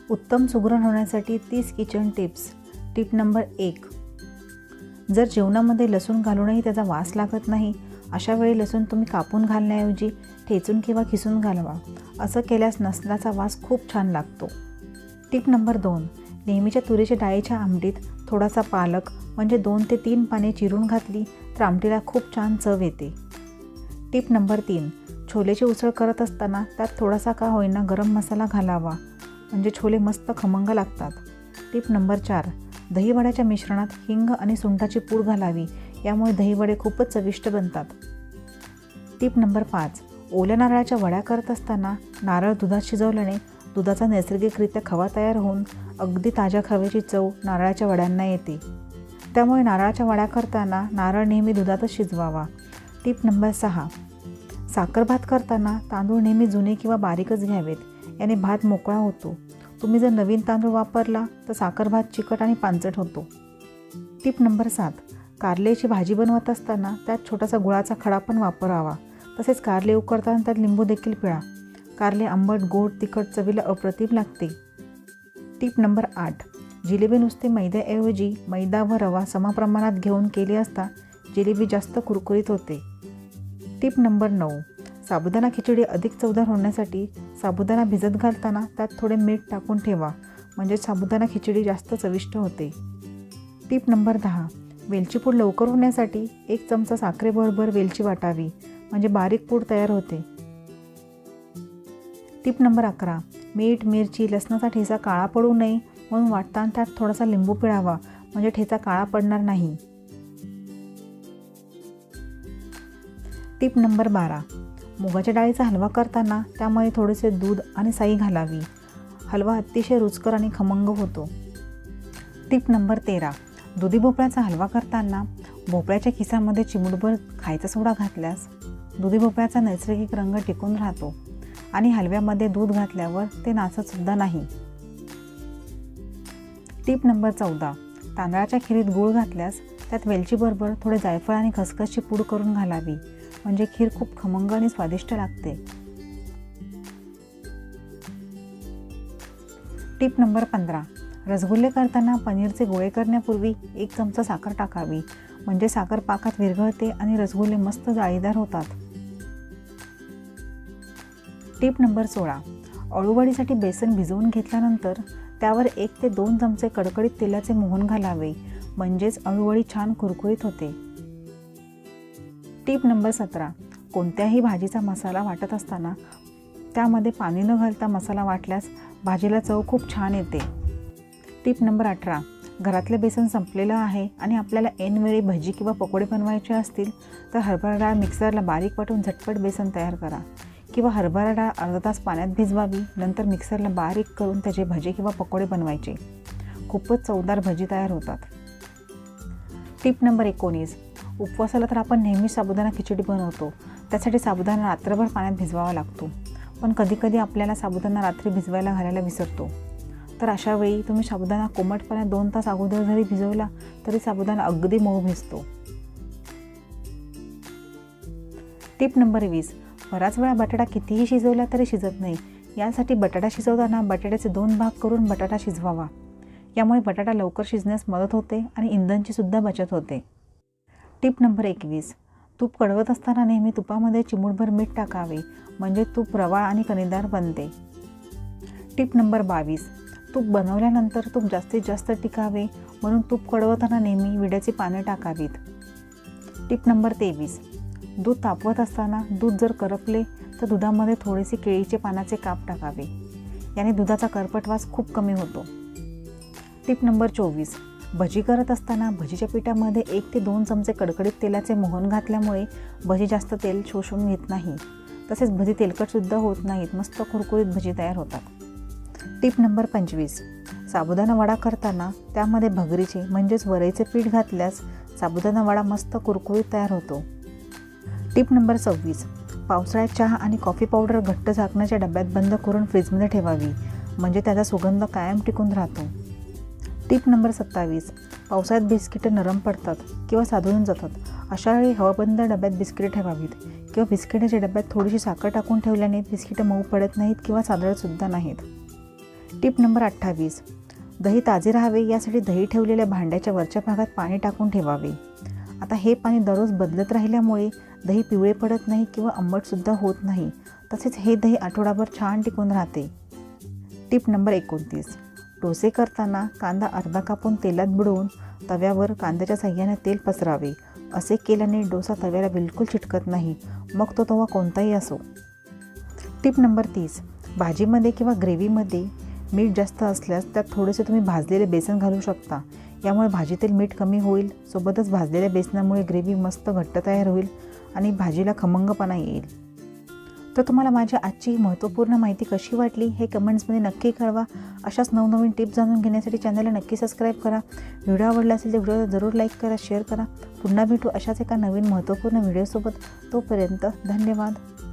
उत्तम सुगरण होण्यासाठी 30 kitchen tips. Tip number 1. जर जेवणामध्ये लसूण घालूनही त्याचा वास लागत नाही, अशा वेळी लसूण तुम्ही कापून घालण्याऐवजी ठेचून किंवा खिसून घालवा. असं केल्यास लसणाचा वास खूप छान लागतो. Tip number 2. नेहमीच्या तुरीच्या डाळीच्या आमटीत थोडासा पालक म्हणजे 2 ते 3 पाने चिरून घातली तर आमटीला खूप छान चव येते. Tip number 3. छोलेची उसळ करत असताना त्यात थोडासा का होईना गरम मसाला घालावा, म्हणजे छोले मस्त खमंग लागतात. Tip number 4. दहीवड्याच्या मिश्रणात हिंग आणि सुंठाची पूड घालावी, यामुळे दहीवडे खूपच चविष्ट बनतात. Tip number 5. ओल्या नारळाच्या वड्या करत असताना नारळ दुधात शिजवल्याने दुधाचा नैसर्गिकरित्या खवा तयार होऊन अगदी ताज्या खव्याची चव नारळाच्या वड्यांना येते. त्यामुळे नारळाच्या वड्या करताना नारळ नेहमी दुधातच शिजवावा. Tip number 6. साखर भात करताना तांदूळ नेहमी जुने किंवा बारीकच घ्यावेत, याने भात मोकळा होतो. तुम्ही जर नवीन तांदूळ वापरला तर साखर भात चिकट आणि पांचट होतो. Tip number 7. कारल्याची भाजी बनवत असताना त्यात छोटासा गुळाचा खडा पण वापरावा. तसेच कारले उकडताना त्यात लिंबू देखील पिळा. कारले आंबट, गोड, तिखट चवीला अप्रतिम लागते. Tip number 8. जिलेबी नुसते मैद्याऐवजी मैदा व रवा समप्रमाणात घेऊन केली असता जिलेबी जास्त कुरकुरीत होते. Tip number 9. साबुदाणा खिचडी अधिक चवदार होण्यासाठी साबुदाणा भिजत घालताना त्यात थोडे मीठ टाकून ठेवा, म्हणजे साबुदाणा खिचडी जास्त चविष्ट होते. Tip number 10. वेलची पूड लवकर होण्यासाठी 1 चमचा साखरेबरोबर वेलची वाटावी, म्हणजे बारीक पूड तयार होते. Tip number 11. मीठ, मिरची, लसणाचा ठेचा काळा पडू नये म्हणून वाटताना त्यात थोडासा लिंबू पिळावा, म्हणजे ठेचा काळा पडणार नाही. Tip number 12. मुगाच्या डाळीचा हलवा करताना त्यामध्ये थोडेसे दूध आणि साई घालावी. हलवा अतिशय रुचकर आणि खमंग होतो. Tip number 13. दुधी भोपळ्याचा हलवा करताना भोपळ्याच्या खिसामध्ये चिमूटभर खायचा सोडा घातल्यास दुधी भोपळ्याचा नैसर्गिक रंग टिकून राहतो आणि हलव्यामध्ये दूध घातल्यावर ते नासतसुद्धा नाही. Tip number 14. तांदळाच्या खिरीत गूळ घातल्यास त्यात वेलचीबरोबर थोडे जायफळ आणि खसखसची पूड करून घालावी, म्हणजे खीर खूप खमंग आणि स्वादिष्ट लागते. Tip number 15. रसगुल्ले करताना पनीरचे गोळे करण्यापूर्वी 1 चमचा साखर टाकावी, म्हणजे साखर पाकात विरघळते आणि रसगुल्ले मस्त जाळीदार होतात. Tip number 16. अळूवडीसाठी बेसन भिजवून घेतल्यानंतर त्यावर 1 ते 2 चमचे कडकडीत तेलाचे मोहन घालावे, म्हणजेच अळूवडी छान कुरकुरीत होते. Tip number 17. कोणत्याही भाजीचा मसाला वाटत असताना त्यामध्ये पाणी न घालता मसाला वाटल्यास भाजीला चव खूप छान येते. Tip number 18. घरातले बेसन संपलेलं आहे आणि आपल्याला ऐनवेळी भजी किंवा पकोडे बनवायचे असतील तर हरभरा डाळ मिक्सरला बारीक वाटून झटपट बेसन तयार करा, किंवा हरभरा डाळ अर्धा तास पाण्यात भिजवावी, नंतर मिक्सरला बारीक करून त्याचे भजी किंवा पकोडे बनवायचे. खूपच चवदार भजी तयार होतात. Tip number 19. उपवासाला तर आपण नेहमी साबुदाणा खिचडी बनवतो, त्यासाठी साबुदाणा रात्रभर पाण्यात भिजवावा लागतो. पण कधीकधी आपल्याला साबुदाणा रात्री भिजवायला घालायला विसरतो. तर अशा वेळी तुम्ही साबुदाणा कोमट पाण्यात 2 तास अगोदर जरी भिजवला तरी साबुदाणा अगदी मऊ भिजतो. Tip number 20. बराच वेळा बटाटा कितीही शिजवला तरी शिजत नाही. यासाठी बटाटा शिजवताना बटाट्याचे 2 भाग करून बटाटा शिजवावा. यामुळे बटाटा लवकर शिजण्यास मदत होते आणि इंधनाची सुद्धा बचत होते. Tip number 21. तूप कढवत असताना नेहमी तुपामध्ये चिमूटभर मीठ टाकावे, म्हणजे तूप रवाळ आणि कणीदार बनते. Tip number 22. तूप बनवल्यानंतर तूप जास्तीत जास्त टिकावे म्हणून तूप कढवताना नेहमी विड्याची पाने टाकावीत. Tip number 23. दूध तापवत असताना दूध जर करपले तर दुधामध्ये थोडेसे केळीचे पानाचे काप टाकावे, याने दुधाचा करपट वास खूप कमी होतो. Tip number 24. भजी करत असताना भजीच्या पिठामध्ये 1 ते 2 चमचे कडकडीत तेलाचे मोहन घातल्यामुळे भजी जास्त तेल शोषून घेत नाही. तसेच भजी तेलकटसुद्धा होत नाहीत, मस्त कुरकुरीत भजी तयार होतात. Tip number 25. साबुदाणा वडा करताना त्यामध्ये भगरीचे म्हणजेच वरईचे पीठ घातल्यास साबुदाणा वडा मस्त कुरकुरीत तयार होतो. Tip number 26. पावसाळ्यात चहा आणि कॉफी पावडर घट्ट झाकण्याच्या डब्यात बंद करून फ्रीजमध्ये ठेवावी, म्हणजे त्याचा सुगंध कायम टिकून राहतो. Tip number 27. पावसाळ्यात बिस्किटे नरम पडतात किंवा साधून जातात. अशा वेळी हवाबंद डब्यात बिस्किटे ठेवावीत, किंवा बिस्किटाच्या डब्यात थोडीशी साखर टाकून ठेवल्याने बिस्किटे मऊ पडत नाहीत किंवा सादळतसुद्धा नाहीत. Tip number 28. दही ताजे राहावे यासाठी दही ठेवलेल्या भांड्याच्या वरच्या भागात पाणी टाकून ठेवावे. आता हे पाणी दररोज बदलत राहिल्यामुळे दही पिवळे पडत नाही किंवा आंबटसुद्धा होत नाही. तसेच हे दही आठवडाभर छान टिकून राहते. Tip number 29. डोसे करताना कांदा अर्धा कापून तेलात बुडवून तव्यावर कांद्याच्या साह्याने तेल पसरावे. असे केल्याने डोसा तव्याला बिलकुल चिटकत नाही, मग तो तवा कोणताही असो. Tip number 30. भाजीमध्ये किंवा ग्रेव्हीमध्ये मीठ जास्त असल्यास त्यात थोडेसे तुम्ही भाजलेले बेसन घालू शकता. यामुळे भाजीतील मीठ कमी होईल. सोबतच भाजलेल्या बेसनामुळे ग्रेव्ही मस्त घट्ट तयार होईल आणि भाजीला खमंगपणा येईल. तर तुम्हाला माझी आजची महत्त्वपूर्ण माहिती कशी वाटली हे कमेंट्समध्ये नक्की कळवा. अशाच नवनवीन टिप्स जाणून घेण्यासाठी चॅनलला नक्की सबस्क्राईब करा. व्हिडिओ आवडला असेल तर व्हिडिओला जरूर लाईक करा, शेअर करा. पुन्हा भेटू अशाच एका नवीन महत्त्वपूर्ण व्हिडिओसोबत. तोपर्यंत धन्यवाद.